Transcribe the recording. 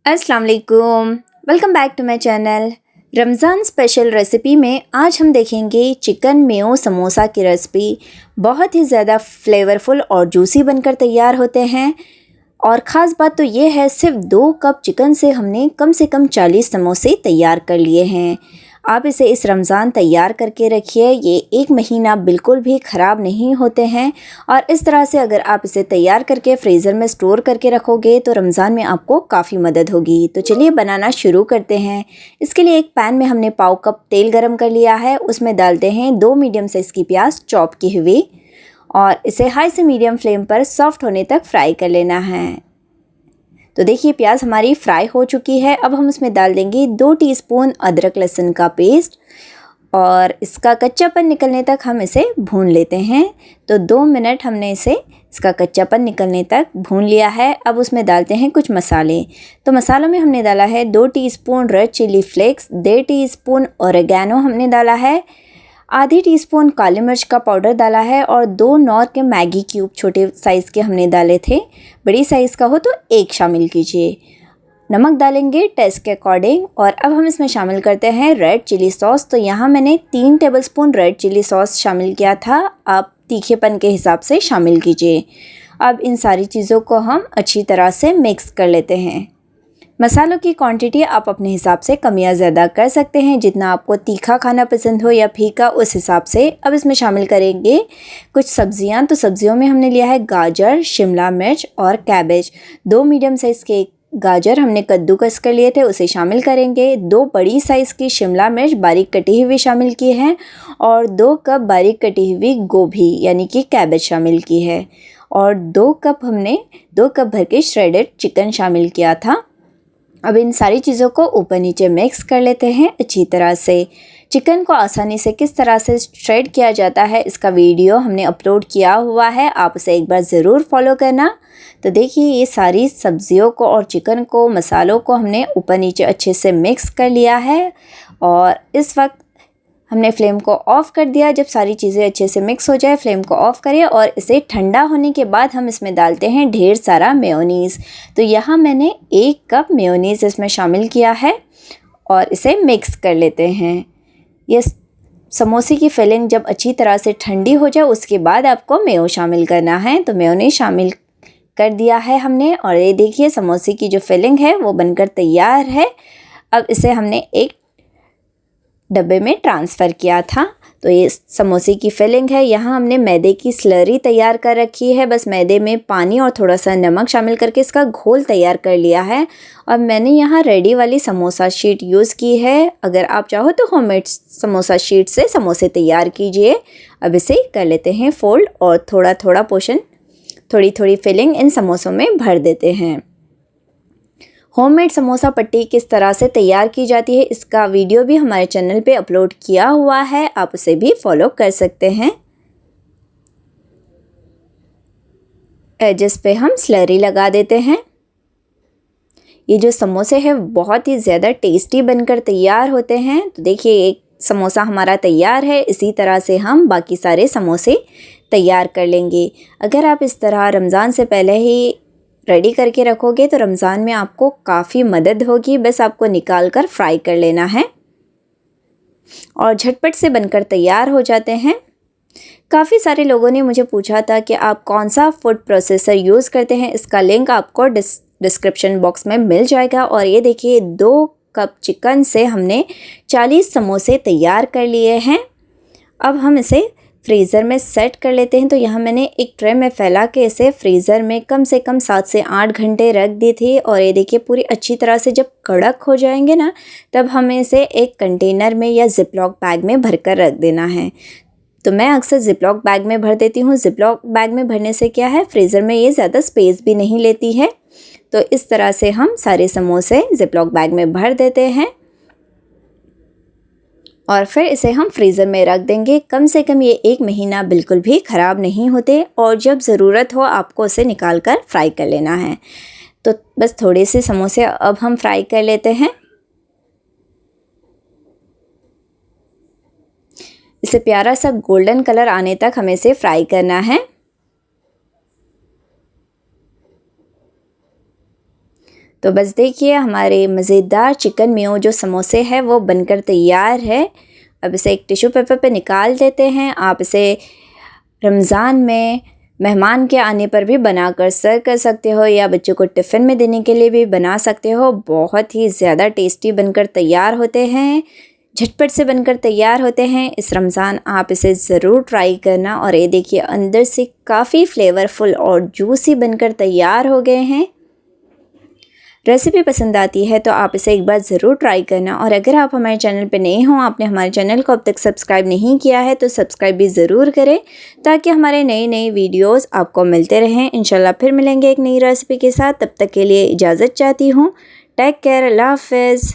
अस्सलाम वालेकुम, welcome back to my channel. Ramzan special recipe में आज हम देखेंगे चिकन मेयो समोसा की रेसिपी। बहुत ही ज़्यादा फ्लेवरफुल और जूसी बनकर तैयार होते हैं। और ख़ास बात तो ये है, सिर्फ 2 कप चिकन से हमने कम से कम 40 समोसे तैयार कर लिए हैं। आप इसे इस रमज़ान तैयार करके रखिए, ये 1 महीना बिल्कुल भी ख़राब नहीं होते हैं। और इस तरह से अगर आप इसे तैयार करके फ्रीज़र में स्टोर करके रखोगे तो रमज़ान में आपको काफ़ी मदद होगी। तो चलिए बनाना शुरू करते हैं। इसके लिए एक पैन में हमने पाव कप तेल गरम कर लिया है, उसमें डालते हैं 2 मीडियम साइज़ की प्याज चॉप की हुई और इसे हाई से मीडियम फ्लेम पर सॉफ्ट होने तक फ्राई कर लेना है। तो देखिए प्याज हमारी फ्राई हो चुकी है। अब हम इसमें डाल देंगे 2 टीस्पून अदरक लहसुन का पेस्ट और इसका कच्चापन निकलने तक हम इसे भून लेते हैं। तो 2 मिनट हमने इसका कच्चापन निकलने तक भून लिया है। अब उसमें डालते हैं कुछ मसाले। तो मसालों में हमने डाला है 2 teaspoon red chilli flakes, 1.5 teaspoon oregano हमने डाला है, आधी टीस्पून काली मिर्च का पाउडर डाला है और 2 नॉर के मैगी क्यूब छोटे साइज़ के हमने डाले थे। बड़ी साइज़ का हो तो 1 शामिल कीजिए। नमक डालेंगे टेस्ट के अकॉर्डिंग। और अब हम इसमें शामिल करते हैं रेड चिली सॉस। तो यहाँ मैंने 3 टेबलस्पून रेड चिली सॉस शामिल किया था, आप तीखेपन के हिसाब से शामिल कीजिए। अब इन सारी चीज़ों को हम अच्छी तरह से मिक्स कर लेते हैं। मसालों की क्वांटिटी आप अपने हिसाब से कम या ज़्यादा कर सकते हैं, जितना आपको तीखा खाना पसंद हो या फीका उस हिसाब से। अब इसमें शामिल करेंगे कुछ सब्जियां। तो सब्जियों में हमने लिया है गाजर, शिमला मिर्च और कैबेज। 2 मीडियम साइज़ के गाजर हमने कद्दूकस कर लिए थे, उसे शामिल करेंगे। 2 बड़ी साइज़ की शिमला मिर्च बारीक कटी हुई शामिल की है और 2 कप बारीक कटी हुई गोभी यानी कि कैबेज शामिल की है। और 2 कप भर के श्रेडेड चिकन शामिल किया था। अब इन सारी चीज़ों को ऊपर नीचे मिक्स कर लेते हैं अच्छी तरह से। चिकन को आसानी से किस तरह से श्रेड किया जाता है इसका वीडियो हमने अपलोड किया हुआ है, आप उसे एक बार ज़रूर फॉलो करना। तो देखिए ये सारी सब्जियों को और चिकन को, मसालों को हमने ऊपर नीचे अच्छे से मिक्स कर लिया है। और इस वक्त हमने फ्लेम को ऑफ़ कर दिया। जब सारी चीज़ें अच्छे से मिक्स हो जाए फ्लेम को ऑफ़ करिए और इसे ठंडा होने के बाद हम इसमें डालते हैं ढेर सारा मेयोनीज़। तो यहाँ मैंने 1 कप मेयोनीज़ इसमें शामिल किया है और इसे मिक्स कर लेते हैं। ये समोसे की फिलिंग जब अच्छी तरह से ठंडी हो जाए उसके बाद आपको मेयो शामिल करना है। तो मेयोनीज़ शामिल कर दिया है हमने और ये देखिए समोसे की जो फिलिंग है वो बनकर तैयार है। अब इसे हमने एक डब्बे में ट्रांसफ़र किया था। तो ये समोसे की फिलिंग है। यहाँ हमने मैदे की स्लरी तैयार कर रखी है, बस मैदे में पानी और थोड़ा सा नमक शामिल करके इसका घोल तैयार कर लिया है। और मैंने यहाँ रेडी वाली समोसा शीट यूज़ की है, अगर आप चाहो तो होममेड समोसा शीट से समोसे तैयार कीजिए। अब इसे कर लेते हैं फोल्ड और थोड़ा थोड़ा पोर्शन, थोड़ी थोड़ी फिलिंग इन समोसों में भर देते हैं। होममेड समोसा पट्टी किस तरह से तैयार की जाती है इसका वीडियो भी हमारे चैनल पे अपलोड किया हुआ है, आप उसे भी फॉलो कर सकते हैं। एजेस पे हम स्लरी लगा देते हैं। ये जो समोसे हैं बहुत ही ज़्यादा टेस्टी बनकर तैयार होते हैं। तो देखिए एक समोसा हमारा तैयार है, इसी तरह से हम बाकी सारे समोसे तैयार कर लेंगे। अगर आप इस तरह रमज़ान से पहले ही रेडी करके रखोगे तो रमज़ान में आपको काफ़ी मदद होगी। बस आपको निकाल कर फ्राई कर लेना है और झटपट से बनकर तैयार हो जाते हैं। काफ़ी सारे लोगों ने मुझे पूछा था कि आप कौन सा फूड प्रोसेसर यूज़ करते हैं, इसका लिंक आपको डिस्क्रिप्शन बॉक्स में मिल जाएगा। और ये देखिए 2 कप चिकन से हमने 40 समोसे तैयार कर लिए हैं। अब हम इसे फ्रीज़र में सेट कर लेते हैं। तो यहाँ मैंने एक ट्रे में फैला के इसे फ्रीज़र में कम से कम 7 से 8 घंटे रख दी थी। और ये देखिए पूरी अच्छी तरह से जब कड़क हो जाएंगे ना, तब हमें इसे एक कंटेनर में या ज़िपलॉक बैग में भर कर रख देना है। तो मैं अक्सर ज़िपलॉक बैग में भर देती हूँ। ज़िपलॉक बैग में भरने से क्या है, फ्रीज़र में ये ज़्यादा स्पेस भी नहीं लेती है। तो इस तरह से हम सारे समोसे ज़िपलॉक बैग में भर देते हैं और फिर इसे हम फ्रीज़र में रख देंगे। कम से कम ये 1 महीना बिल्कुल भी ख़राब नहीं होते और जब ज़रूरत हो आपको उसे निकाल कर फ्राई कर लेना है। तो बस थोड़े से समोसे अब हम फ्राई कर लेते हैं। इसे प्यारा सा गोल्डन कलर आने तक हमें इसे फ्राई करना है। तो बस देखिए हमारे मज़ेदार चिकन मेयो जो समोसे हैं वो बनकर तैयार है। अब इसे एक टिश्यू पेपर पे निकाल देते हैं। आप इसे रमज़ान में मेहमान के आने पर भी बनाकर सर्व कर सकते हो या बच्चों को टिफ़िन में देने के लिए भी बना सकते हो। बहुत ही ज़्यादा टेस्टी बनकर तैयार होते हैं, झटपट से बनकर तैयार होते हैं। इस रमज़ान आप इसे ज़रूर ट्राई करना। और ये देखिए अंदर से काफ़ी फ्लेवरफुल और जूसी बनकर तैयार हो गए हैं। रेसिपी पसंद आती है तो आप इसे एक बार ज़रूर ट्राई करना। और अगर आप हमारे चैनल पर नए हों, आपने हमारे चैनल को अब तक सब्सक्राइब नहीं किया है तो सब्सक्राइब भी ज़रूर करें ताकि हमारे नए वीडियोस आपको मिलते रहें। इंशाल्लाह फिर मिलेंगे एक नई रेसिपी के साथ। तब तक के लिए इजाज़त चाहती हूँ। टेक केयर, अल्लाह हाफ़िज़।